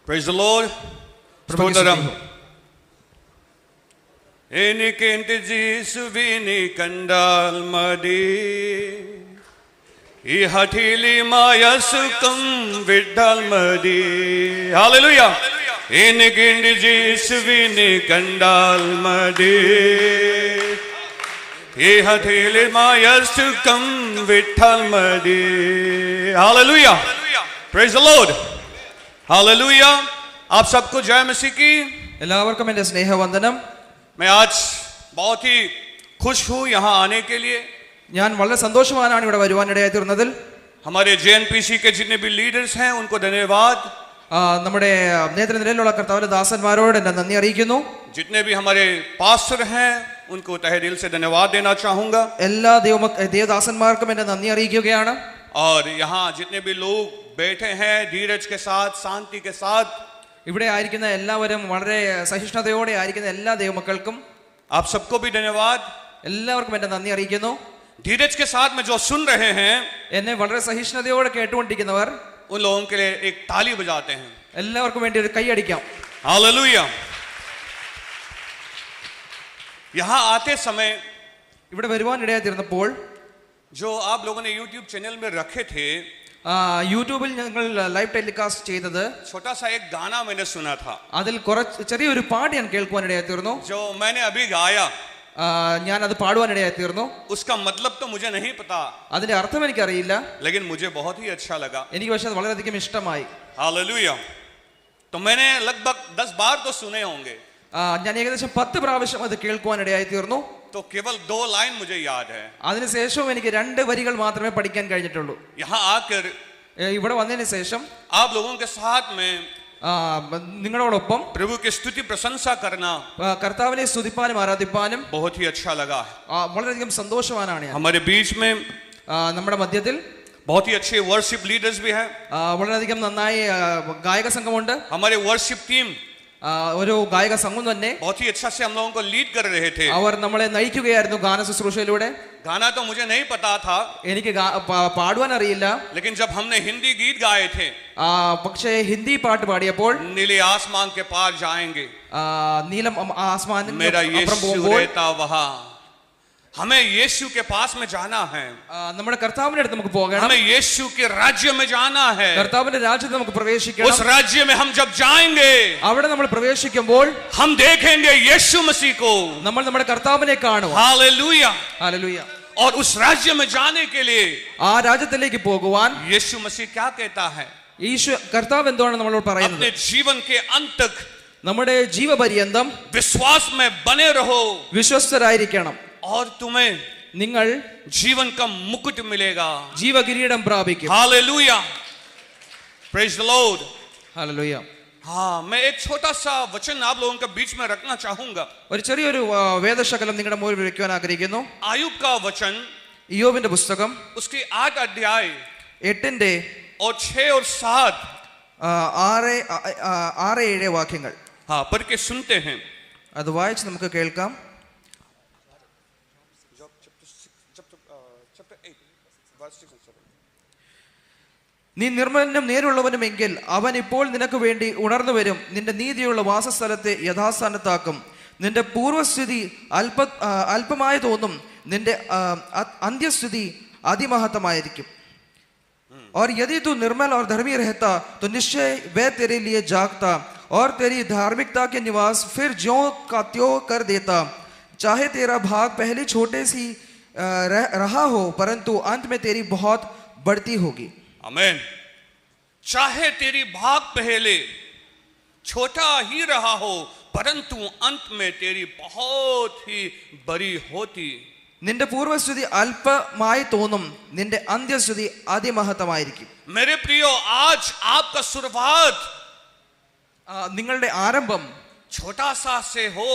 Praise the Lord. സ്തോത്രം. എനിക്കെന്റെ യേശുവിനെ കണ്ടാൽ മതി, ഈ ഹഠിലിമായ സുഖം വിട്ടാൽ മതി. ഹല്ലേലൂയ. എനിക്കെന്റെ യേശുവിനെ കണ്ടാൽ മതി, ഈ ഹഠിലിമായ സുഖം വിട്ടാൽ മതി. Hallelujah. Praise the Lord. Hallelujah. आप सबको जय मसीह की. എല്ലാവർക്കും എൻ്റെ സ്നേഹവന്ദനം. मैं आज बहुत ही खुश हूँ यहाँ आने के लिए. ഞാൻ വളരെ സന്തോഷവാനാണ് ഇവിടെ വരുവാനിടയായി തീർന്നതിൽ. हमारे जेएनपीसी के जितने भी लीडर्स हैं उनको धन्यवाद. നമ്മുടെ നേതൃനിരയിലുള്ള കർത്താവിന്റെ ദാസന്മാരോട് എൻ്റെ നന്ദി അറിയിക്കുന്നു. जितने भी हमारे पास्टर हैं उनको तहे दिल से धन्यवाद देना चाहूँगा. എല്ലാ ദേവദാസന്മാർക്കും എൻ്റെ നന്ദി അറിയിക്കുകയാണ്. और यहाँ जितने भी लोग बैठे हैं धीरज के साथ, शांति के साथ, ഇവിടെ ആയിരിക്കുന്ന എല്ലാവരും വളരെ സഹിഷ്ണുതയോടെ ആയിരിക്കുന്ന എല്ലാ ദൈവമക്കൾക്കും आप सबको भी धन्यवाद. എല്ലാവർക്കും എൻ്റെ നന്ദി അറിയിക്കുന്നു. धीरज के साथ में जो सुन रहे हैं, എന്നെ വളരെ സഹിഷ്ണുതയോടെ കേട്ടുകൊണ്ടിരിക്കുന്നവർ, उन लोगों के लिए एक ताली बजाते हैं. എല്ലാവർക്കും വേണ്ടി ഒരു കൈയടിക്കാം. हालेलुया. यहाँ आते समय ഇവിടെ വരുവാനിടയായി തീർന്നപ്പോൾ जो आप लोगों ने YouTube चैनल में रखे थे, യൂട്യൂബിൽ ഞങ്ങൾ ലൈവ് ടെലികാസ്റ്റ് ചെയ്തത് छोटा सा एक गाना मैंने सुना था, അതിൽ ചെറിയൊരു പാട്ട് ഞാൻ കേൾക്കുവാനിടയായി തീർന്നു. जो मैंने अभी गाया. ഞാൻ അത് പാടുവാനിടയായി തീർന്നു. उसका मतलब तो मुझे नहीं पता, അതിന്റെ അർത്ഥം എനിക്കറിയില്ല, लेकिन मुझे बहुत ही अच्छा लगा. എനിക്ക് പക്ഷെ അത് വളരെയധികം ഇഷ്ടമായി. हालेलुया. तो मैंने लगभग 10 बार तो सुने होंगे. ഞാൻ ഏകദേശം 10 പ്രാവശ്യം അത് കേൾക്കുവാനിടയായി തീർന്നു. तो केवल 2 लाइन मुझे याद है. അതിനുശേഷം എനിക്ക് 2 വരികൾ മാത്രമേ പഠിക്കാൻ കഴിഞ്ഞിട്ടുള്ളൂ. यहाँ आकर ഇവിടെ വന്നതിന് ശേഷം आप लोगों के साथ में നിങ്ങളോടൊപ്പം प्रभु की स्तुति प्रशंसा करना കർത്താവിനെ സ്തുതിപ്പാനും ആരാധിപ്പാനും बहुत ही अच्छा लगा. വളരെയധികം സന്തോഷവാനാണ് ഞാൻ. हमारे बीच में നമ്മുടെ മധ്യത്തിൽ बहुत ही अच्छे वर्शिप लीडर्स भी हैं. വളരെയധികം നന്നായി ഗായക സംഘമുണ്ട്. हमारे वर्शिप टीम ഒരു ഗായക സംഘം തന്നെ बहुत ही अच्छा से हम लोगों को लीड कर रहे थे. അവർ നമ്മളെ നയിക്കുകയായിരുന്നു ഗാന ശുശ്രൂഷയിലൂടെ. गाना तो मुझे नहीं पता था, എനിക്ക് പാടുവാൻ അറിയില്ല. लेकिन जब हमने हिंदी गीत गाए थे, പക്ഷേ ഹിന്ദി പാട്ട് പാടിയപ്പോൾ नीले आसमान के पार जाएंगे, നീലം ആസ്മാൻ मेरा यीशु रहता वहां, हमें यीशु के पास में जाना है, നമ്മുടെ കർത്താവിന്റെ അടുത്ത് നമുക്ക് പോകണം. हमें यीशु के राज्य में जाना है. കർത്താവിന്റെ രാജ്യത്ത് നമുക്ക് പ്രവേശിക്കണം. उस राज्य में हम जब जाएंगे, അവിടെ നമ്മൾ പ്രവേശിക്കുമ്പോൾ हम देखेंगे यीशु मसीह को. നമ്മൾ നമ്മുടെ കർത്താവിനെ കാണും. हालेलुया. ഹല്ലേലൂയ. और उस राज्य में जाने के लिए ആ രാജ്യത്തിലേക്ക് പോകുവാൻ यीशु मसीह क्या कहता है? കർത്താവ് എന്താണ് നമ്മളോട് പറയുന്നത്? अपने जीवन के अंत तक നമ്മുടെ ജീവപര്യന്തം विश्वास में बने रहो വിശ്വസ്തരായിരിക്കണം. और तुम्हें നിങ്ങൾ जीवन का मुकुट मिलेगा. ജീവകിരീടം പ്രാപിക്കും. Hallelujah. Praise the Lord. Hallelujah. हाँ, मैं एक छोटा सा वचन आप लोगों के बीच में रखना चाहूंगा. ഒരു ചെറിയൊരു വേദശകലം നിങ്ങളുടെ മുന്നിൽ വെക്കുവാൻ ആഗ്രഹിക്കുന്നു. आयुब का वचन, ഇയ്യോബിന്റെ പുസ്തകം उसके 8 अध्याय 8 और 6 और 7 6-7 വാക്യങ്ങൾ. हाँ, पढ़ के सुनते हैं. അത് വായിച്ച് നമുക്ക് കേൾക്കാം. നീ നിർമ്മലനും നേരുള്ളവനുമെങ്കിൽ അവൻ ഇപ്പോൾ നിനക്ക് വേണ്ടി ഉണർന്നു വരും. നിന്റെ നീതിയുള്ള വാസസ്ഥലത്തെ യഥാസ്ഥാനത്താക്കും. നിന്റെ പൂർവസ്ഥിതി അല്പമായി തോന്നും, നിന്റെ അന്ത്യസ്ഥിതി അതിമഹത്തമായിരിക്കും. और यदि तू निर्मल और धर्मी रहता तो निश्चय वह तेरे लिए जागता और तेरी धार्मिकता के निवास फिर ज्यों का त्यों कर देता. चाहे तेरा भाग पहले छोटे सी रहा हो परंतु अंत में तेरी बहुत बढ़ती होगी. आमीन. चाहे तेरी भाग पहले छोटा ही रहा हो परंतु अंत में तेरी बहुत ही बड़ी होती. നിന്റെ പൂർവസ്ഥിതി അല്പമായി തോന്നും, നിന്റെ അന്ത്യസ്ഥിതി അതിമഹത്തമായിരിക്കും. मेरे प्रियो, आज आपका शुरुआत, നിങ്ങളുടെ ആരംഭം छोटा सा से हो,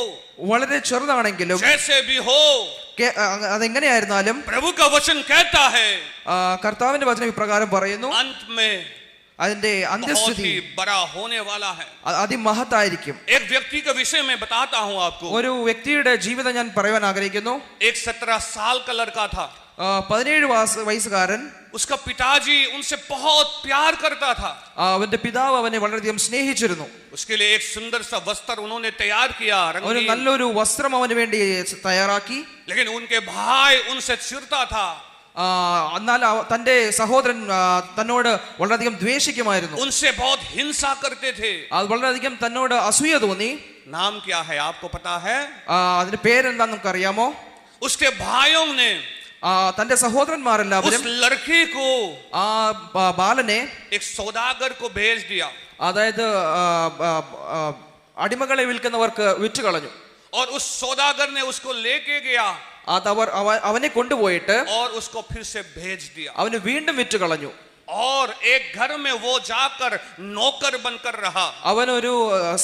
വളരെ ചെറുതാണെങ്കിലും जैसे भी हो, അതെങ്ങനെയായിരുന്നാലും प्रभु का वचन कहता है കർത്താവിന്റെ വചനം ഇപ്രകാരം പറയുന്നു, अंत में അതിന്റെ बहुत അന്ത്യസ്ഥിതി ही बड़ा होने वाला है. അതിമഹത്തായിരിക്കും. एक व्यक्ति के विषय में बताता हूं आपको. ഒരു വ്യക്തിയുടെ ജീവിതം ഞാൻ പറയാൻ ആഗ്രഹിക്കുന്നു. एक 17 साल का लड़का था. 17 വയസ്സുകാരൻ उसका पिताजी उनसे बहुत प्यार करता था। അവന്റെ പിതാവ് അവനെ വളരെയധികം സ്നേഹിച്ചിരുന്നു. उसके लिए एक सुंदर सा वस्त्र उन्होंने तैयार किया, ഒരു നല്ലൊരു വസ്ത്രം അവന് വേണ്ടി തയ്യാറാക്കി. लेकिन उनके भाई उनसे चिढ़ता था। എന്നാൽ തന്റെ സഹോദരൻ തന്നോട് വളരെയധികം ദ്വേഷിക്കുമായിരുന്നു. उनसे बहुत हिंसा करते थे। അത് വളരെയധികം തന്നോട് അസൂയ തോന്നി. नाम क्या है आपको पता है? അതിന്റെ പേരെന്താന്ന് നമുക്ക് അറിയാമോ? उसके भाइयों ने തന്റെ സഹോദരന്മാരെല്ലാവരും उस लड़की को, ബാലനെ एक सौदागर को भेज दिया, അതായത് അടിമകളെ വിൽക്കുന്നവർക്ക് വിറ്റ് കളഞ്ഞു. और उस सौदागर ने उसको लेके गया അവനെ കൊണ്ടുപോയിട്ട് और उसको फिर से भेज दिया, അവന് വീണ്ടും വിറ്റ് കളഞ്ഞു. और एक घर में वो जाकर नौकर बनकर रहा। അവനൊരു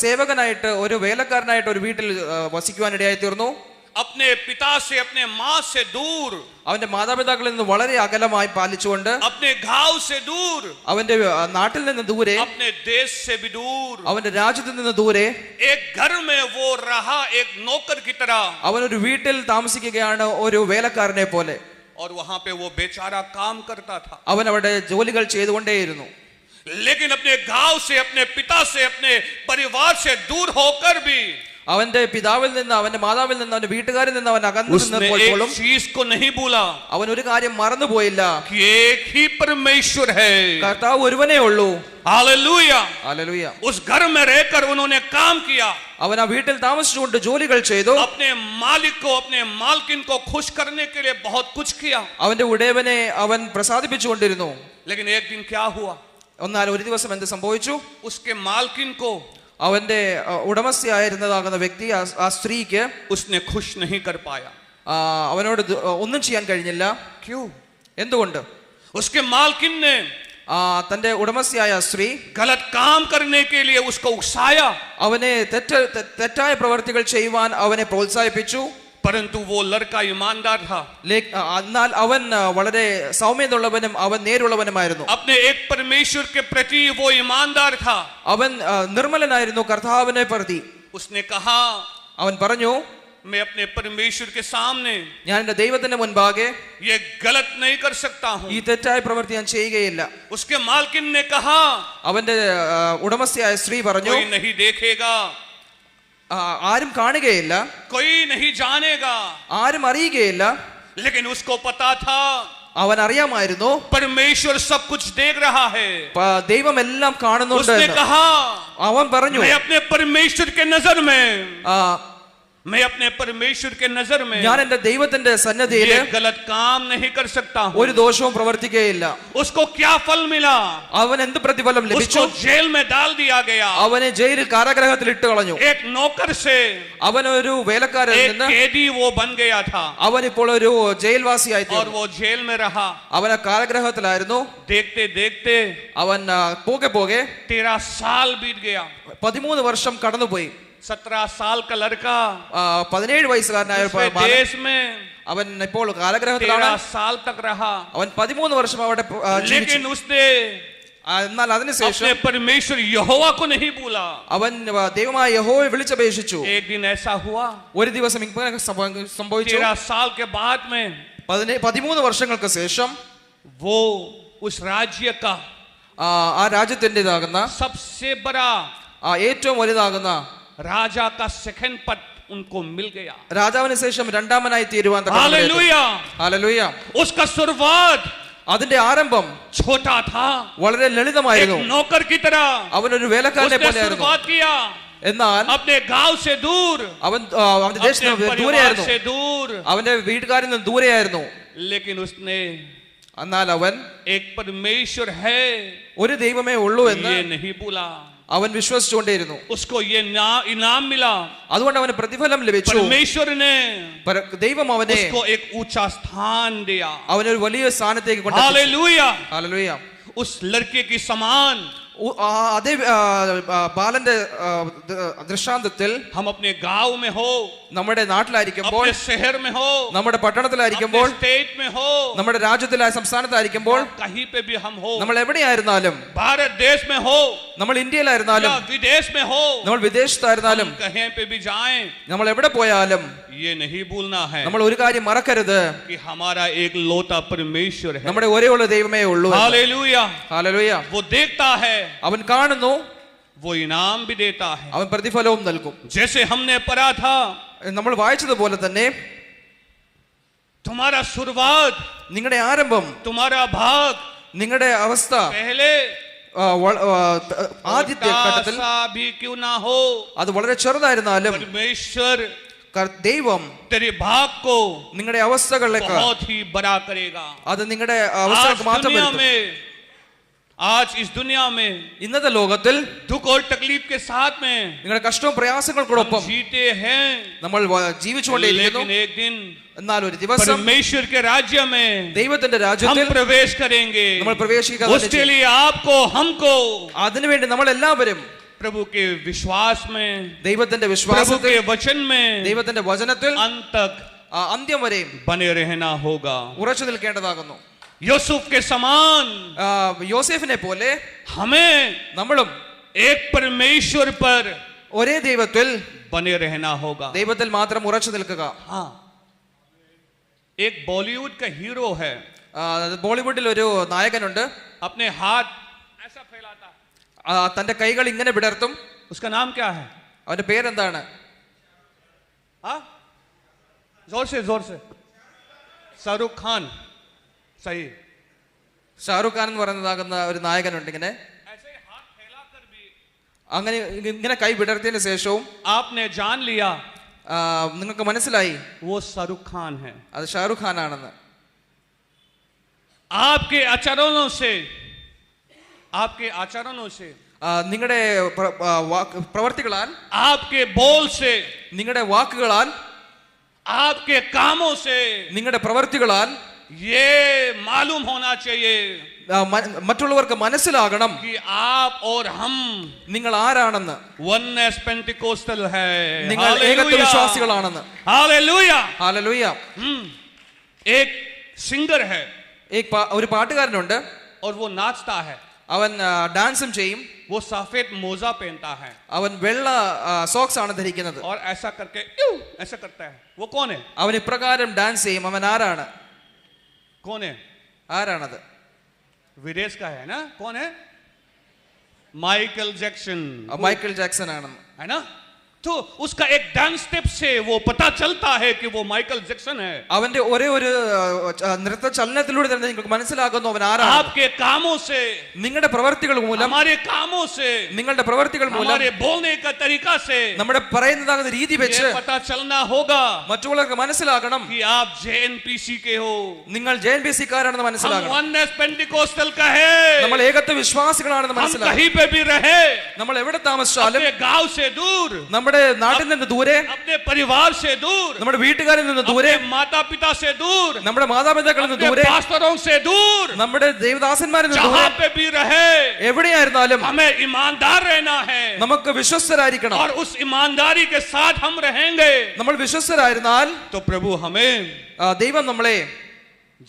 സേവകനായിട്ട്, ഒരു വേലക്കാരനായിട്ട് ഒരു വീട്ടിൽ വസിക്കുവാനിടയായി തീർന്നു. अपने पिता से, अपने माँ से दूर, അവന്റെ മാതാപിതാക്കളിൽ നിന്ന് വളരെ അകലമായി പാലിച്ചുകൊണ്ട്, अपने गांव से दूर, അവന്റെ നാട്ടിൽ നിന്ന് ദൂരെ, अपने देश से भी दूर, അവന്റെ രാജ്യത്തിൽ നിന്ന് ദൂരെ एक घर में वो रहा एक नौकर की तरह। അവനൊരു വീട്ടിൽ താമസിക്കുകയാണ് ഒരു വേലക്കാരനെ പോലെ. और वहां पे वो बेचारा काम करता था। അവൻ അവിടെ ജോലികൾ ചെയ്തുകൊണ്ടേയിരുന്നു. लेकिन अपने गांव से, अपने पिता से, अपने परिवार से दूर होकर भी അവന്റെ പിതാവിൽ നിന്ന്, അവന്റെ മാതാവിൽ നിന്ന്, അവന്റെ വീട്ടുകാരിൽ നിന്ന് അവൻ അകന്നു നിന്നപ്പോഴും चीज को नहीं भूला അവൻ ഒരു കാര്യം മറന്നുപോയില്ല. कि एक ही परमेश्वर है, കർത്താവ് ഒരുവനേ ഉള്ളൂ. हालेलुया। ഹല്ലേലൂയ. उस घर में रहकर उन्होंने काम किया, അവൻ ആ വീട്ടിൽ താമസിച്ചുകൊണ്ട് ജോലികൾ ചെയ്തു. अपने मालिक को, अपने मालकिन को खुश करने के लिए बहुत कुछ किया। അവന്റെ ഉടയവനെ അവൻ പ്രസാദിപ്പിച്ചുകൊണ്ടിരുന്നു. लेकिन एक दिन क्या हुआ? എന്നാൽ ഒരു ദിവസം എന്ത് സംഭവിച്ചു? उसके मालकिन को, അവന്റെ ഉടമസ്ഥയായിരുന്നതാകുന്ന വ്യക്തി, ആ സ്ത്രീക്ക് उसने खुश नहीं कर पाया। അവനോട് ഒന്നും ചെയ്യാൻ കഴിഞ്ഞില്ല. क्यों? എന്തുകൊണ്ട്? उसके मालकिन ने തന്റെ ഉടമസ്ഥയായ സ്ത്രീ गलत काम करने के लिए उसको उकसाया, അവനെ തെറ്റായ പ്രവർത്തികൾ ചെയ്യുവാൻ അവനെ പ്രോത്സാഹിപ്പിച്ചു. परंतु वो लड़का ईमानदार था। എന്നാൽ അവൻ വളരെ സൗമ്യതയുള്ളവനും അവൻ നേരുള്ളവനുമായിരുന്നു. अपने एक परमेश्वर के प्रति वो ईमानदार था। അവൻ നിർമ്മലനായിരുന്നു കർത്താവിനെ പ്രതി. उसने कहा, അവൻ പറഞ്ഞു, मैं अपने परमेश्वर के सामने ഞാൻ എന്റെ ദൈവത്തിന്റെ മുൻപാകെ ये गलत नहीं कर सकता हूँ। ഈ തെറ്റായ പ്രവൃത്തി ഞാൻ ചെയ്യുകയില്ല. उसके मालकिन ने कहा, അവന്റെ ഉടമസ്ഥയായ സ്ത്രീ പറഞ്ഞു, कोई नहीं देखेगा, ആരും കാണുകയില്ല, कोई नहीं जानेगा। ആരും അറിയുകയില്ല. लेकिन उसको पता था അവൻ അറിയാമായിരുന്നു परमेश्वर सब कुछ देख रहा है। ദൈവം എല്ലാം കാണുന്നുണ്ട്. उसने कहा, അവൻ പറഞ്ഞു, मैं अपने परमेश्वर के नजर में, मैं अपने परमेश्वर के नजर में ഞാൻ എന്റെ ദൈവത്തിന്റെ സന്നിധിയിൽ ये गलत काम नहीं कर सकता हूँ। ഒരു ദോഷവും പ്രവർത്തിക്കുകയില്ല. उसको क्या फल मिला? അവൻ എന്ത് പ്രതിഫലം ലഭിച്ചു? उसको जेल में डाल दिया गया। അവനെ ജയിലിൽ കാരാഗൃഹത്തിൽ ഇട്ട് കളഞ്ഞു. एक नौकर से അവൻ ഒരു വേലക്കാരൻ एक നിന്ന് कैदी वो बन गया था, അവൻ ഇപ്പോൾ ഒരു ജയിൽവാസിയായി और തീർന്നു. वो जेल में रहा। അവൻ കാരാഗൃഹത്തിലായിരുന്നു. देखते देखते അവൻ പോകെ പോകെ 13 साल बीत गया। 13 വർഷം കടന്നുപോയി. 17 साल का लड़का 17 വയസ്സുകാരനായ देश में അവൻ ഇപ്പോൾ കാരാഗൃഹത്തിലാണ്. 13 साल तक रहा। അവൻ 13 വർഷം അവിടെ ജീവിച്ചു. लेकिन उसने എന്നാൽ അതിനുശേഷം अपने परमेश्वर यहोवा को नहीं भूला। അവൻ ദൈവമായ യഹോവയെ വിളിച്ചപേക്ഷിച്ചു. एक दिन ऐसा हुआ, ഒരു ദിവസം ഇങ്ങനെ സംഭവിച്ചു. 13 साल के बाद में 13 വർഷങ്ങൾക്ക് ശേഷം वो उस राज्य का ആ രാജ്യത്തിൻ്റെതാകുന്ന सबसे बड़ा ഏറ്റവും വലുതാകുന്ന राजा का सेकंड पद उनको मिल गया। രാജാവിന് ശേഷം രണ്ടാമനായി തീരുവാൻ हालेलुया। ഹല്ലേലൂയ. उसका शुरुआत അതിന്റെ ആരംഭം छोटा था, വളരെ ലളിതമായിരുന്നു. एक नौकर की तरह അവനൊരു വേലക്കാരനെ उसने പോലെയായിരുന്നു. शुरुआत किया, എന്നാൽ अपने गांव से दूर, അവന്റെ ദേശത്തിന് अपने परिवार ദൂരെയായിരുന്നു. से दूर, അവന്റെ വീട്ടുകാരിൽ നിന്ന് ദൂരെയായിരുന്നു. लेकिन उसने എന്നാൽ അവൻ एक परमेश्वर है ഒരു ദൈവമേ ഉള്ളൂ എന്ന് ये नहीं भूला। അവൻ വിശ്വസിച്ചുകൊണ്ടേയിരുന്നു. उसको ये इनाम मिला। അതുകൊണ്ട് അവന് പ്രതിഫലം ലഭിച്ചു. परमेश्वर ने ദൈവം അവനെ उसको एक ऊंचा स्थान दिया। അവനൊരു വലിയ സ്ഥാനത്തേക്ക് കൊണ്ടുപോയി. हालेलुया। ഹല്ലേലൂയ. उस लड़के की समान അതേ ബാലന്റെ ദൃഷ്ടാന്തത്തിൽ हम अपने गांव में हो, നമ്മുടെ നാട്ടിലായിരിക്കുമ്പോൾ, अपने शहर में हो, നമ്മുടെ പട്ടണത്തിലായിരിക്കുമ്പോൾ, अपने स्टेट में हो, നമ്മുടെ രാജ്യത്തിലെ സംസ്ഥാനത്തായിരിക്കുമ്പോൾ, कहीं पे भी हम हो, നമ്മൾ എവിടെയായിരുന്നാലും, भारत देश में हो നമ്മൾ ഇന്ത്യയിലായിരുന്നാലും, या विदेश में हो, നമ്മൾ വിദേശത്തായിരുന്നാലും, कहीं पे भी जाएं, നമ്മൾ എവിടെ പോയാലും ये नहीं भूलना है നമ്മൾ ഒരു കാര്യം മറക്കരുത്, कि हमारा एक लौता परमेश्वर है। നമ്മുടെ ഒരേയുള്ള ദൈവമേ ഉള്ളൂ. हालेलुया। ഹല്ലേലൂയ. वो देखता है, അവൻ കാണുന്നു, वो इनाम भी देता है। അവൻ പ്രതിഫലവും നൽകും. जैसे हमने पढ़ा था, നമ്മൾ വായിച്ചതുപോലെ തന്നെ तुम्हारा शुरुआत, നിങ്ങളുടെ ആരംഭം, तुम्हारा भाग നിങ്ങളുടെ അവസ്ഥ पहले ആദ്യത്തെ ഘട്ടത്തിൽ सा भी क्यों ना हो, അത് വളരെ ചെറുതായിരുന്നാലും परमेश्वर ദൈവം तेरे भाग को നിങ്ങളുടെ അവസ്ഥകളിലേക്ക് बहुत ही बड़ा करेगा। അത് നിങ്ങളുടെ അവസ്ഥകൾക്ക് മാറ്റം വരുത്തും. आज इस दुनिया में ഇന്നത്തെ ലോകത്തിൽ दुख और तकलीफ के साथ में നിങ്ങളുടെ കഷ്ടവും പ്രയാസങ്ങൾക്കൊപ്പം जीते हैं, നമ്മൾ ജീവിച്ചുകൊണ്ടേയിരിക്കുന്നു. लेकिन एक दिन എന്നാൽ ഒരു ദിവസം परमेश्वर के राज्य में ദൈവത്തിന്റെ हम രാജ്യത്തിൽ प्रवेश करेंगे। നമ്മൾ പ്രവേശിക്കുക. उसके लिए आपको, हमको അതിനുവേണ്ടി നമ്മൾ എല്ലാവരും प्रभु के विश्वास में, ദൈവത്തിന്റെ प्रभु വിശ്വാസത്തിൽ, के वचन में ദൈവത്തിന്റെ വചനത്തിൽ अंत तक അന്ത്യം വരെയും बने रहना होगा। ഉറച്ചു നിൽക്കേണ്ടതാകുന്നു. यूसुफ के समान യോസേഫിനെ പോലെ हमें നമ്മളും एक परमेश्वर पर ഒരേ ദൈവത്തിൽ बने रहना होगा। ദൈവത്തിൽ മാത്രം ഉറച്ചു നിൽക്കുക. हाँ, एक बॉलीवुड का हीरो है, ബോളിവുഡിൽ ഒരു നായകനുണ്ട്. अपने हाथ ऐसा फैलाता है, തന്റെ കൈകൾ ഇങ്ങനെ വിടർത്തും. उसका नाम क्या है? അവന്റെ പേരെന്താണ്? हाँ, जोर से शाहरुख खान। सही। ഷാറുഖ് ഖാൻ എന്ന് പറയുന്നതാകുന്ന ഒരു നായകനുണ്ട്. ഇങ്ങനെ ऐसे हाथ फैलाकर भी അങ്ങനെ ഇങ്ങനെ കൈ വിടർത്തിയതിനു ശേഷവും आपने जान लिया നിങ്ങൾക്ക് മനസ്സിലായി वो शाहरुख खान है। അത് ഷാറുഖ് ഖാൻ ആണെന്ന്. आपके आचरणों से, आपके आचरणों से, നിങ്ങളുടെ പ്രവർത്തികളാൽ, आपके बोल से, നിങ്ങളുടെ വാക്കുകളാൽ, आपके कामों से നിങ്ങളുടെ പ്രവർത്തികളാൽ ये मालूम होना चाहिए മറ്റുള്ളവർക്ക് മനസ്സിലാകണം कि आप और हम നിങ്ങൾ ആരാണെന്ന്, वननेस पेंटिकोस्टल है। നിങ്ങൾ ഏകത്വ വിശ്വാസികളാണെന്ന്. हालेलुया। ഹല്ലേലൂയ. एक सिंगर है ഒരു പാട്ടുകാരനുണ്ട്. और वो नाचता है, അവൻ ഡാൻസും ചെയ്യും. वो सफेद मोजा पहनता है അവൻ വെള്ള സോക്സ് ആണ് ധരിക്കുന്നത്. और ऐसा करके ऐसा करता है। वो कौन है? അവൻ ഇപ്രകാരം ഡാൻസ് ചെയ്യും. അവൻ ആരാണ്? कौन है? ആരാണത്? विदेश का है ना? कौन है? Michael Jackson. മൈക്കിൾ ജാക്സൺ ആണെന്ന്. है ना? तो उसका एक डांस स्टेप से वो पता चलता है कि वो माइकल जैक्सन है। അവന്റെ ഒരേ ഒരു നൃത്ത ചലനത്തിലൂടെ തന്നെ നിങ്ങൾക്ക് മനസ്സിലാകുന്നു അവൻ ആരാണ്. आपके कामों से, നിങ്ങളുടെ പ്രവർത്തികൾ മൂലം, हमारे कामों से, നിങ്ങളുടെ പ്രവർത്തികൾ മൂലം, हमारे बोलने का तरीका से നമ്മുടെ പറയുന്നതാകുന്ന രീതി വെച്ച് ये पता चलना होगा മറ്റുള്ളവർക്ക് മനസ്സിലാകണം कि आप जेएनपीसी के हो, നിങ്ങൾ JNPC-കാരാണെന്ന് हम മനസ്സിലാകണം. वननेस पेंटिकोस्टल का है, നമ്മൾ ഏകത്വ വിശ്വാസികളാണെന്ന് हम മനസ്സിലാകണം. कहीं पे भी रहे, നമ്മൾ എവിടെ താമസിച്ചാലും, अपने गांव से दूर, നമ്മുടെ നാട്ടിൽ നിന്ന് ദൂരെ, अपने परिवार से दूर, നമ്മുടെ വീട്ടുകാരിൽ നിന്ന് ദൂരെ, अपने माता पिता से दूर, നമ്മുടെ മാതാപിതാക്കളിൽ നിന്ന് अपने ദൂരെ, पास्टरों से दूर, നമ്മുടെ ദേവദാസന്മാരിൽ നിന്ന് ദൂരെ, जहां पे भी रहे, എവിടെയായിരുന്നാലും हमें ईमानदार रहना है നമുക്ക് വിശ്വസ്തരായിരിക്കണം. और उस ईमानदारी के साथ हम रहेंगे നമ്മൾ വിശ്വസ്തരായിരുന്നാൽ तो प्रभु हमें ദൈവം നമ്മളെ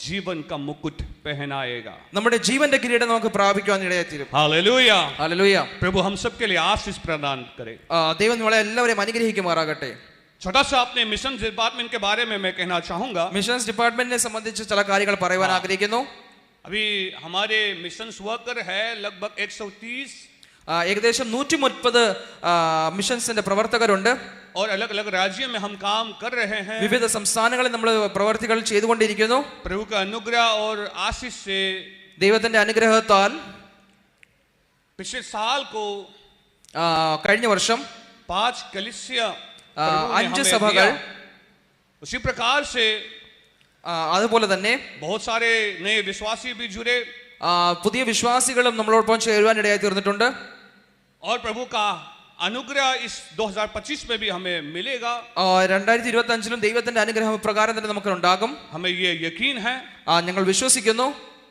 जीवन का मुकुट पहनाएगा। നമ്മുടെ ജീവന്റെ കിരീടം നമുക്ക് പ്രാപിക്കുവാൻ ഇടയായിത്തീരും. हालेलुया। ഹല്ലേലൂയ. प्रभु हम सबके लिए आशीष प्रदान करे। ദൈവം നമ്മളെ എല്ലാവരെയും അനുഗ്രഹിക്കുമാറാകട്ടെ. छोटा सा अपने मिशन डिपार्टमेंट के बारे में मैं कहना चाहूंगा। മിഷൻസ് ഡിപ്പാർട്ട്മെന്റിനെ സംബന്ധിച്ച് ചില കാര്യങ്ങൾ പറയുവാൻ ആഗ്രഹിക്കുന്നു. अभी हमारे मिशन वर्कर है लगभग 130 ഏകദേശം 130 മിഷൻസിന്റെ പ്രവർത്തകരുണ്ട്. और अलग अलग राज्यों में हम काम कर रहे हैं। വിവിധ സംസ്ഥാനങ്ങളിൽ നമ്മൾ പ്രവർത്തികൾ ചെയ്തുകൊണ്ടിരിക്കുന്നു. प्रभु का अनुग्रह और आशीष से ദൈവത്തിന്റെ അനുഗ്രഹത്താൽ पिछले साल को കഴിഞ്ഞ വർഷം 5 कलीसिया 5 സഭകൾ, उसी प्रकार से അതുപോലെ തന്നെ बहुत सारे नए विश्वासी भी जुड़े പുതിയ വിശ്വാസികളും നമ്മളോടൊപ്പം ചേരുവാൻ ഇടയായി തീർന്നിട്ടുണ്ട്. और प्रभु का अनुग्रह इस 2025 में भी हमें मिलेगा. 2025 ദൈവത്തിന്റെ അനുഗ്രഹം പ്രകാരം തന്നെ നമുക്ക് ഉണ്ടാകും. हमें ये यकीन है. ഞങ്ങൾ വിശ്വസിക്കുന്നു.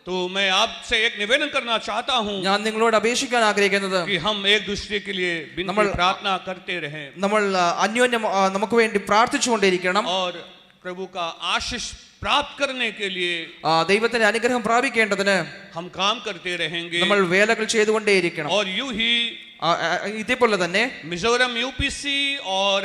तो मैं आपसे एक निवेदन करना चाहता हूं ഞാൻ നിങ്ങളോട് അപേക്ഷിക്കാൻ ആഗ്രഹിക്കുന്നത് कि हम एक दूसरे के लिए विनती प्रार्थना करते रहें നമ്മൾ അന്യോന്യം നമുക്ക് വേണ്ടി പ്രാർത്ഥിച്ചുകൊണ്ടിരിക്കണം. और प्रभु का आशीष प्राप्त करने के लिए ദൈവത്തിന്റെ അനുഗ്രഹം പ്രാപിക്കേണ്ടതിന് हम काम करते रहेंगे. നമ്മൾ വേലകൾ ചെയ്തുകൊണ്ടേയിരിക്കണം. और यूं ही ഇതേപോലെ തന്നെ मिजोरम यूपीसी और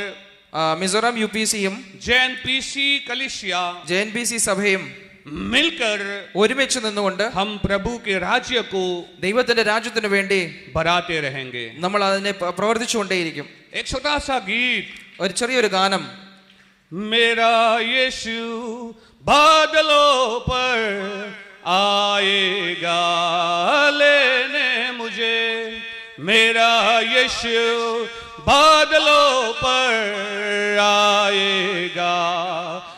മിസോറാം UPCയും JNPC कलिसिया JNPC സഭയും मिलकर ഒരുമിച്ച് നിന്നുകൊണ്ട് हम प्रभु के राज्य को ദൈവത്തിന്റെ രാജ്യത്തിന് വേണ്ടി बढ़ाते रहेंगे। നമ്മൾ അതിനെ പ്രവർത്തിച്ചുകൊണ്ടേയിരിക്കും। एक छोटा सा गीत, ഒരു ചെറിയൊരു ഗാനം. मेरा यीशु बादलों पर आएगा लेने मुझे, मेरा यीशु बादलों पर आएगा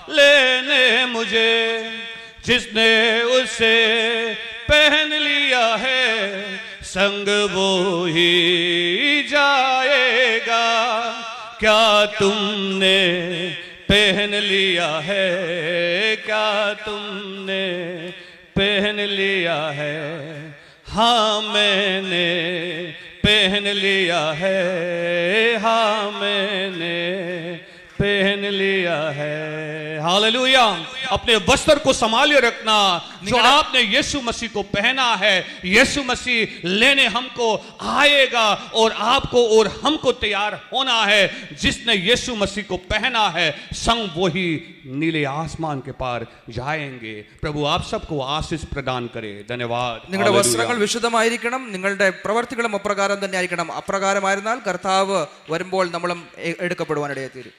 लेने मुझे, जिसने उसे पहन लिया है संग वो ही जाएगा। क्या तुमने पहन लिया है, क्या तुमने पहन लिया है? हाँ मैंने पहन लिया है, हाँ मैंने पहन लिया है। हालेलुया। अपने वस्त्र को संभाले रखना जो आपने यीशु मसीह को पहना है। यीशु मसीह लेने हमको आएगा और आपको और हमको तैयार होना है। जिसने यीशु मसीह को पहना है संग वही नीले आसमान के पार जाएंगे। प्रभु आप सबको आशीष प्रदान करे। धन्यवाद। നിങ്ങളുടെ വസ്ത്രങ്ങൾ വിശുദ്ധമായിരിക്കണം, നിങ്ങളുടെ പ്രവർത്തികളും അപ്രകാരം തന്നെ ആയിരിക്കണം. അപ്രകാരമായിരുന്നാൽ കർത്താവ് വരുമ്പോൾ നമ്മളും എടുക്കപ്പെടുവാനിടയായിത്തീരും.